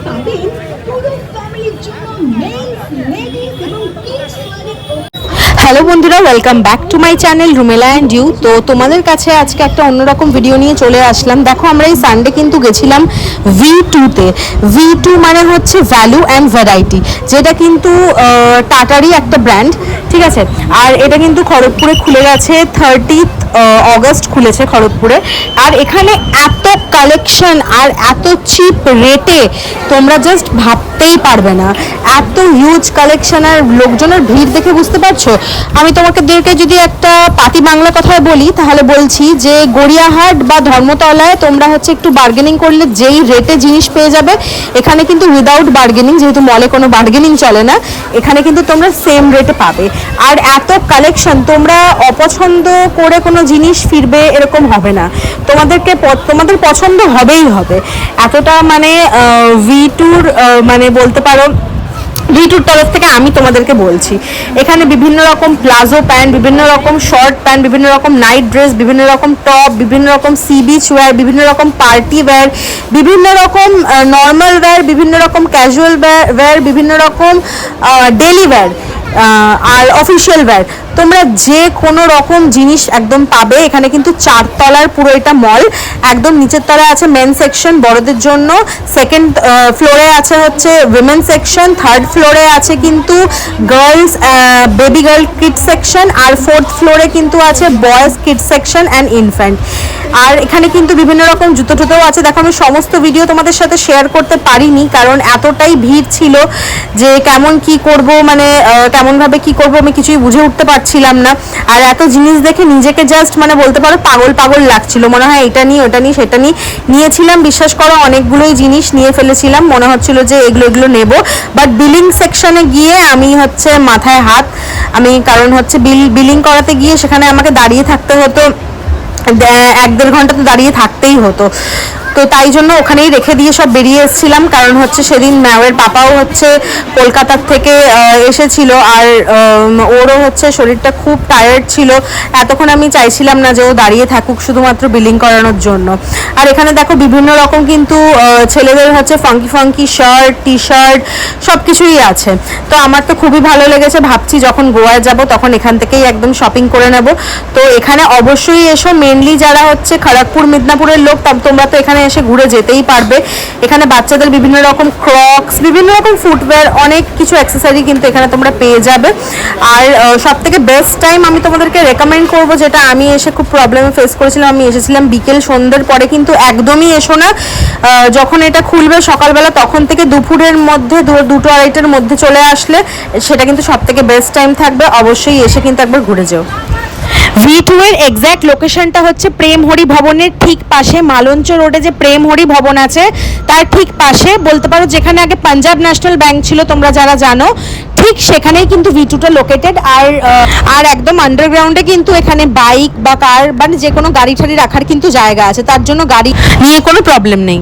পাবেন পুরো ফ্যামিলির জন্য মেন্স, লেডিস এবং কিডস ওয়্যারের। হ্যালো বন্ধুরা, welcome back to my channel Rumela and you. তো তোমাদের কাছে আজকে একটা অন্যরকম ভিডিও নিয়ে চলে আসলাম। দেখো, আমরা এই সানডে কিন্তু গেছিলাম V2-তে। V2 মানে হচ্ছে ভ্যালু অ্যান্ড ভ্যারাইটি, যেটা কিন্তু টাটারই একটা ব্র্যান্ড, ঠিক আছে। আর এটা কিন্তু খড়গপুরে খুলে গেছে, 30 অগস্ট খুলেছে খড়গপুরে। আর এখানে এত কালেকশন আর এত চিপ রেটে তোমরা জাস্ট ভাবতেই পারবে না। এত হিউজ কালেকশন আর লোকজনের ভিড় দেখে বুঝতে পারছো। আমি তোমাদেরকে যদি একটা পাতি বাংলা কথায় বলি তাহলে বলছি যে গড়িয়াহাট বা ধর্মতলায় তোমরা হচ্ছে একটু বার্গেনিং করলে যেই রেটে জিনিস পেয়ে যাবে, এখানে কিন্তু উইদাউট বার্গেনিং, যেহেতু মলে কোনো বার্গেনিং চলে না, এখানে কিন্তু তোমরা সেম রেটে পাবে। আর এত কালেকশন, তোমরা অপছন্দ করে কোনো জিনিস ফিরবে এরকম হবে না, তোমাদের পছন্দ হবেই হবে। এতটা মানে V2-র মানে বলতে পারো V2-র তরফ থেকে আমি তোমাদেরকে বলছি। এখানে বিভিন্ন রকম প্লাজো প্যান্ট, বিভিন্ন রকম শর্ট প্যান্ট, বিভিন্ন রকম নাইট ড্রেস, বিভিন্ন রকম টপ, বিভিন্ন রকম সি বিচ ওয়্যার, বিভিন্ন রকম পার্টি ওয়্যার, বিভিন্ন রকম নর্মাল ওয়্যার, বিভিন্ন রকম ক্যাজুয়াল ওয়্যার, বিভিন্ন রকম ডেলি ওয়্যার আর অফিসিয়াল ওয়্যার, তোমরা যে কোনো রকম জিনিস একদম পাবে। এখানে কিন্তু 4 তলার পুরো এটা মল। একদম নিচের তলায় আছে মেন সেকশন বড়দের জন্য, সেকেন্ড ফ্লোরে আছে হচ্ছে উইমেন সেকশন, থার্ড ফ্লোরে আছে কিন্তু girls baby girl kid section, আর ফোর্থ ফ্লোরে কিন্তু আছে boys kid section and infant. আর এখানে কিন্তু বিভিন্ন রকম জুতো টুতোও আছে। দেখো, আমি সমস্ত ভিডিও তোমাদের সাথে শেয়ার করতে পারিনি, কারণ এতটাই ভিড় ছিল যে কেমন কি করব, মানে কেমনভাবে কি করব আমি কিছুই বুঝে উঠতে পারছিলাম না। আর এত জিনিস দেখে নিজেকে জাস্ট মানে বলতে পারো পাগল পাগল লাগছিল, মনে হয় এটা নিয়ে ওটা নিয়ে সেটা নিয়ে নিয়েছিলাম। বিশ্বাস করো, অনেকগুলোই জিনিস নিয়ে ফেলেছিলাম, মনে হচ্ছিল যে এগুলো নেব। বাট বিলিং সেকশনে গিয়ে আমি হচ্ছে মাথায় হাত, কারণ হচ্ছে বিলিং করাতে গিয়ে সেখানে আমাকে দাঁড়িয়ে থাকতে হতো, 1-1.5 ঘন্টা তো দাঁড়িয়ে থাকতেই হতো। তো তাই জন্য ওখানেই রেখে দিয়ে সব বেরিয়ে এসেছিলাম, কারণ হচ্ছে সেদিন ম্যাওয়ের পাপাও হচ্ছে কলকাতার থেকে এসেছিল, আর ওরও হচ্ছে শরীরটা খুব টায়ার্ড ছিল। এতক্ষণ আমি চাইছিলাম না যে ও দাঁড়িয়ে থাকুক শুধুমাত্র বিলিং করানোর জন্য। আর এখানে দেখো বিভিন্ন রকম কিন্তু ছেলেদের হচ্ছে ফাঙ্কি শার্ট, টি শার্ট সব কিছুই আছে। তো আমার তো খুবই ভালো লেগেছে, ভাবছি যখন গোয়ায় যাব তখন এখান থেকেই একদম শপিং করে নেব। তো এখানে অবশ্যই এসো, মেনলি যারা হচ্ছে খড়গপুর মিদনাপুরের লোক তোমরা তো এখানে এসে ঘুরে যেতেই পারবে। এখানে বাচ্চাদের বিভিন্ন রকম ক্রক্স, বিভিন্ন রকম ফুটওয়্যার, অনেক কিছু অ্যাক্সেসরি কিন্তু এখানে তোমরা পেয়ে যাবে। আর সব থেকে বেস্ট টাইম আমি তোমাদেরকে রেকমেন্ড করব, যেটা আমি এসে খুব প্রবলেমে ফেস করেছিলাম, আমি এসেছিলাম বিকেল সন্ধ্যের পরে, কিন্তু একদমই এসো না যখন এটা খুলবে সকালবেলা, তখন থেকে দুপুরের মধ্যে 2-2:30টার মধ্যে চলে আসলে সেটা কিন্তু সব থেকে বেস্ট টাইম থাকবে। অবশ্যই এসে কিন্তু একবার ঘুরে যেও। V2 এর এক্স্যাক্ট লোকেশনটা হচ্ছে প্রেম হরি ভবনের ঠিক পাশে, মালঞ্চ রোডে যে প্রেম হরি ভবন আছে তার ঠিক পাশে, বলতে পারো যেখানে আগে পাঞ্জাব ন্যাশনাল ব্যাংক ছিল তোমরা যারা জানো, ঠিক সেখানেই কিন্তু V2টা লোকেটেড। আর একদম আন্ডারগ্রাউন্ডে কিন্তু এখানে বাইক বা কার মানে যে কোনো গাড়ি ঠাড়ি রাখার কিন্তু জায়গা আছে, তার জন্য গাড়ি নিয়ে কোনো প্রবলেম নেই।